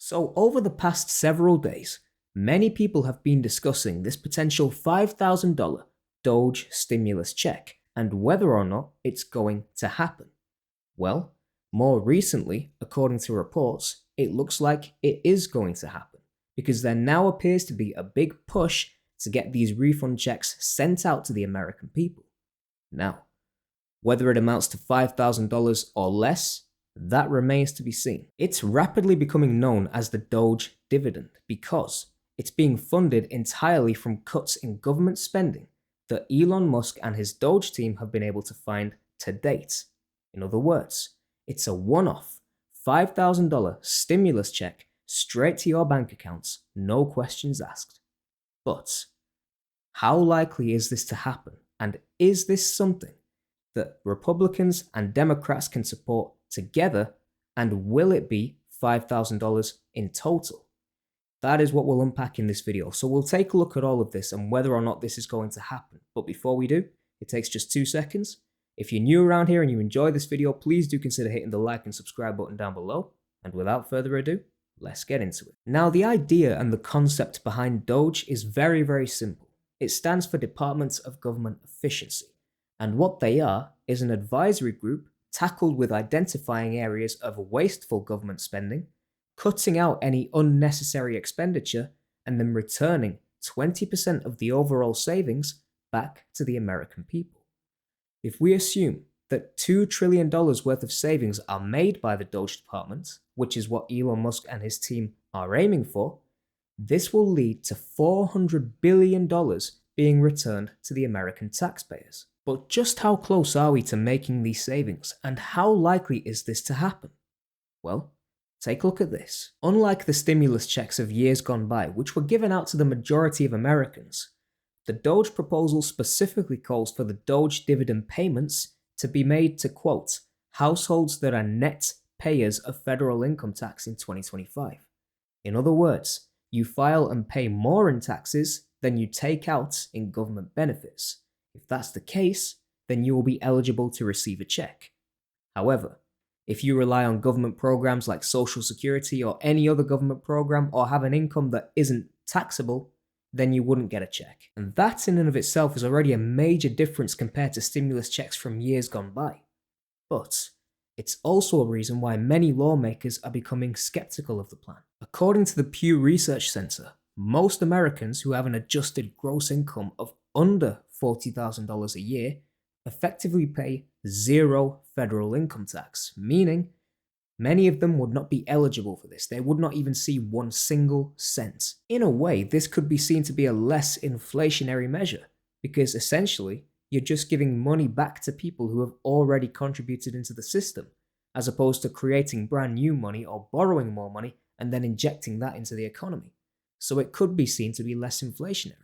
So, over the past several days, many people have been discussing this potential $5,000 DOGE stimulus check and whether or not it's going to happen. Well, more recently, according to reports, it looks like it is going to happen because there now appears to be a big push to get these refund checks sent out to the American people. Now, whether it amounts to $5,000 or less, that remains to be seen. It's rapidly becoming known as the DOGE dividend because it's being funded entirely from cuts in government spending that Elon Musk and his DOGE team have been able to find to date. In other words, it's a one-off $5,000 stimulus check straight to your bank accounts, no questions asked. But how likely is this to happen? And is this something that Republicans and Democrats can support together, and will it be $5,000 in total? That is what we'll unpack in this video. So we'll take a look at all of this and whether or not this is going to happen. But before we do, it takes just 2 seconds. If you're new around here and you enjoy this video, please do consider hitting the like and subscribe button down below. And without further ado, let's get into it. Now, the idea and the concept behind DOGE is very, very simple. It stands for Departments of Government Efficiency. And what they are is an advisory group tackled with identifying areas of wasteful government spending, cutting out any unnecessary expenditure, and then returning 20% of the overall savings back to the American people. If we assume that $2 trillion worth of savings are made by the DOGE department, which is what Elon Musk and his team are aiming for, this will lead to $400 billion being returned to the American taxpayers. But just how close are we to making these savings, and how likely is this to happen? Well, take a look at this. Unlike the stimulus checks of years gone by, which were given out to the majority of Americans, the DOGE proposal specifically calls for the DOGE dividend payments to be made to, quote, households that are net payers of federal income tax in 2025. In other words, you file and pay more in taxes than you take out in government benefits. If that's the case, then you will be eligible to receive a check. However, if you rely on government programs like Social Security or any other government program or have an income that isn't taxable, then you wouldn't get a check. And that in and of itself is already a major difference compared to stimulus checks from years gone by. But it's also a reason why many lawmakers are becoming skeptical of the plan. According to the Pew Research Center, most Americans who have an adjusted gross income of under $40,000 a year effectively pay zero federal income tax, meaning many of them would not be eligible for this. They would not even see 1 single cent. In a way, this could be seen to be a less inflationary measure, because essentially, you're just giving money back to people who have already contributed into the system, as opposed to creating brand new money or borrowing more money and then injecting that into the economy. So it could be seen to be less inflationary.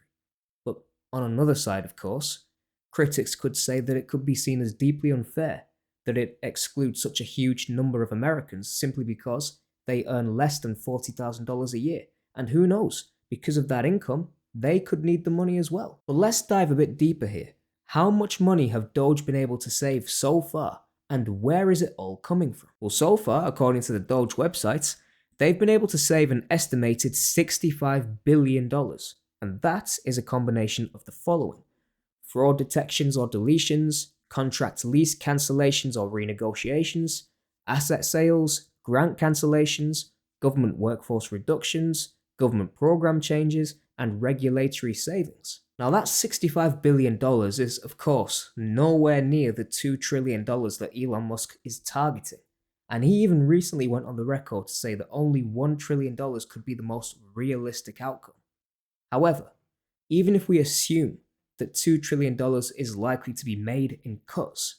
But on another side, of course, critics could say that it could be seen as deeply unfair that it excludes such a huge number of Americans simply because they earn less than $40,000 a year. And who knows, because of that income, they could need the money as well. But let's dive a bit deeper here. How much money have DOGE been able to save so far, and where is it all coming from? Well, so far, according to the DOGE website, they've been able to save an estimated $65 billion. And that is a combination of the following: fraud detections or deletions, contract lease cancellations or renegotiations, asset sales, grant cancellations, government workforce reductions, government program changes, and regulatory savings. Now that $65 billion is, of course, nowhere near the $2 trillion that Elon Musk is targeting. And he even recently went on the record to say that only $1 trillion could be the most realistic outcome. However, even if we assume that $2 trillion is likely to be made in cuts,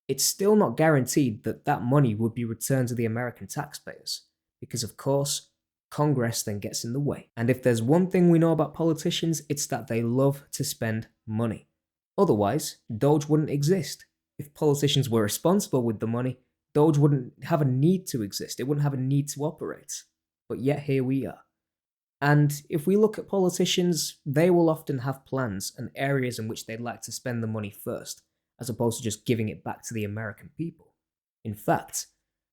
it's still not guaranteed that that money would be returned to the American taxpayers, because of course, Congress then gets in the way. And if there's one thing we know about politicians, it's that they love to spend money. Otherwise, DOGE wouldn't exist. If politicians were responsible with the money, DOGE wouldn't have a need to exist. It wouldn't have a need to operate. But yet here we are. And if we look at politicians, they will often have plans and areas in which they'd like to spend the money first, as opposed to just giving it back to the American people. In fact,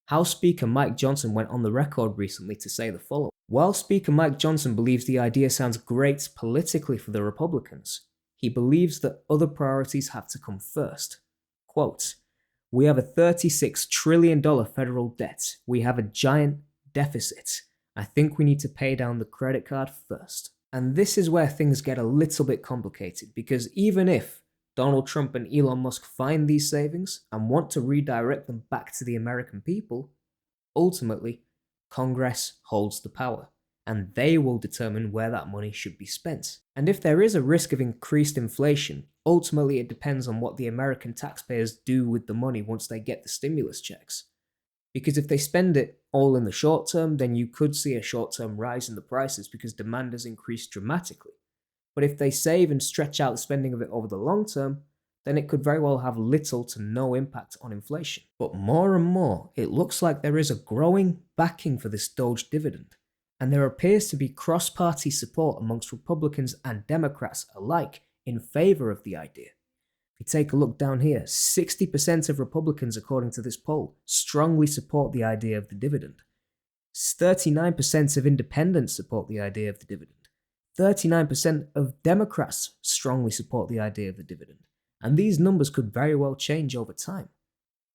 House Speaker Mike Johnson went on the record recently to say the following. While Speaker Mike Johnson believes the idea sounds great politically for the Republicans, he believes that other priorities have to come first. Quote, "We have a $36 trillion federal debt. We have a giant deficit. I think we need to pay down the credit card first." And this is where things get a little bit complicated, because even if Donald Trump and Elon Musk find these savings and want to redirect them back to the American people, ultimately, Congress holds the power, and they will determine where that money should be spent. And if there is a risk of increased inflation, ultimately it depends on what the American taxpayers do with the money once they get the stimulus checks. Because if they spend it all in the short term, then you could see a short-term rise in the prices because demand has increased dramatically. But if they save and stretch out the spending of it over the long term, then it could very well have little to no impact on inflation. But more and more, it looks like there is a growing backing for this DOGE dividend, and there appears to be cross-party support amongst Republicans and Democrats alike in favor of the idea. If you take a look down here, 60% of Republicans, according to this poll, strongly support the idea of the dividend. 39% of independents support the idea of the dividend. 39% of Democrats strongly support the idea of the dividend. And these numbers could very well change over time.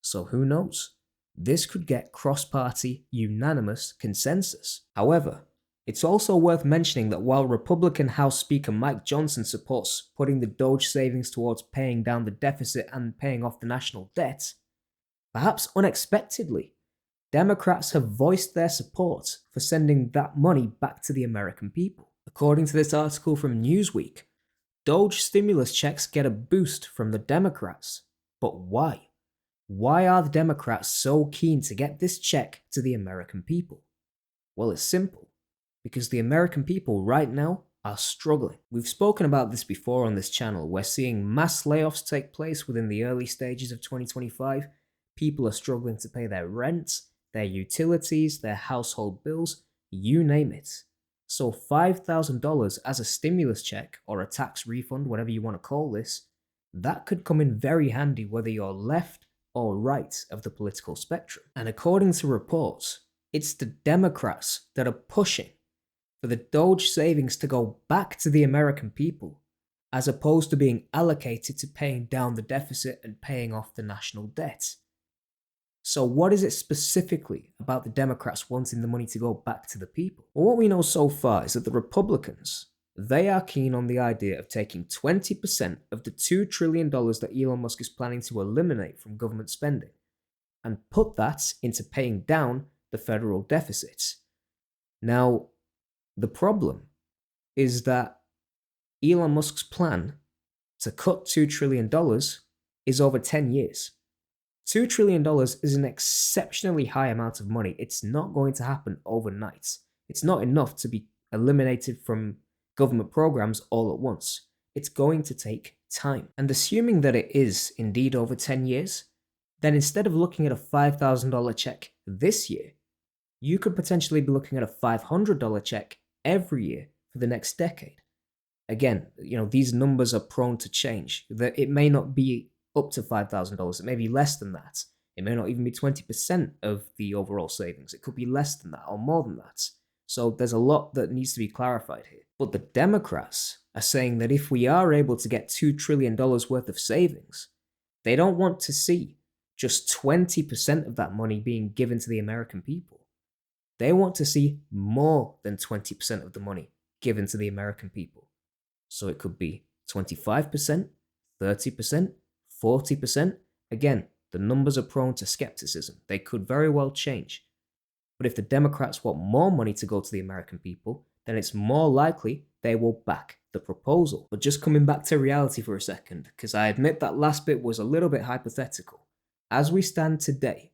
So who knows? This could get cross-party, unanimous consensus. However, it's also worth mentioning that while Republican House Speaker Mike Johnson supports putting the DOGE savings towards paying down the deficit and paying off the national debt, perhaps unexpectedly, Democrats have voiced their support for sending that money back to the American people. According to this article from Newsweek, DOGE stimulus checks get a boost from the Democrats. But why? Why are the Democrats so keen to get this check to the American people? Well, it's simple. Because the American people right now are struggling. We've spoken about this before on this channel. We're seeing mass layoffs take place within the early stages of 2025. People are struggling to pay their rent, their utilities, their household bills, you name it. So $5,000 as a stimulus check or a tax refund, whatever you want to call this, that could come in very handy whether you're left or right of the political spectrum. And according to reports, it's the Democrats that are pushing for the DOGE savings to go back to the American people, as opposed to being allocated to paying down the deficit and paying off the national debt. So what is it specifically about the Democrats wanting the money to go back to the people? Well, what we know so far is that the Republicans, they are keen on the idea of taking 20% of the $2 trillion that Elon Musk is planning to eliminate from government spending and put that into paying down the federal deficits. Now, the problem is that Elon Musk's plan to cut $2 trillion is over 10 years. $2 trillion is an exceptionally high amount of money. It's not going to happen overnight. It's not enough to be eliminated from government programs all at once. It's going to take time. And assuming that it is indeed over 10 years, then instead of looking at a $5,000 check this year, you could potentially be looking at a $500 check every year for the next decade. Again, these numbers are prone to change. It may not be up to $5,000. It may be less than that. It may not even be 20% of the overall savings. It could be less than that or more than that. So there's a lot that needs to be clarified here. But the Democrats are saying that if we are able to get $2 trillion worth of savings, they don't want to see just 20% of that money being given to the American people. They want to see more than 20% of the money given to the American people. So it could be 25%, 30%, 40%. Again, the numbers are prone to skepticism. They could very well change. But if the Democrats want more money to go to the American people, then it's more likely they will back the proposal. But just coming back to reality for a second, because I admit that last bit was a little bit hypothetical. As we stand today,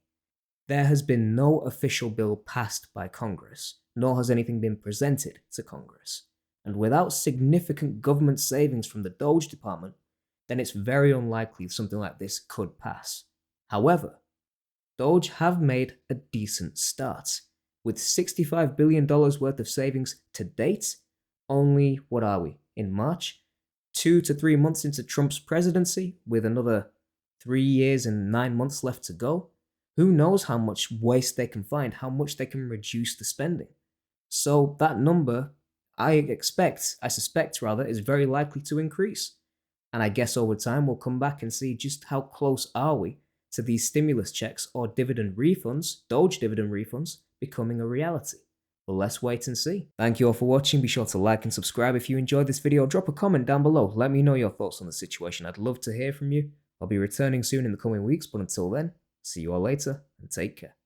there has been no official bill passed by Congress, nor has anything been presented to Congress. And without significant government savings from the DOGE department, then it's very unlikely something like this could pass. However, DOGE have made a decent start. With $65 billion worth of savings to date, only, what are we, in March? 2 to 3 months into Trump's presidency, with another 3 years and 9 months left to go. Who knows how much waste they can find, how much they can reduce the spending. So that number, I suspect rather, is very likely to increase. And I guess over time we'll come back and see just how close are we to these stimulus checks or dividend refunds, DOGE dividend refunds, becoming a reality. Well, let's wait and see. Thank you all for watching. Be sure to like and subscribe if you enjoyed this video. Drop a comment down below. Let me know your thoughts on the situation. I'd love to hear from you. I'll be returning soon in the coming weeks, but until then, see you all later and take care.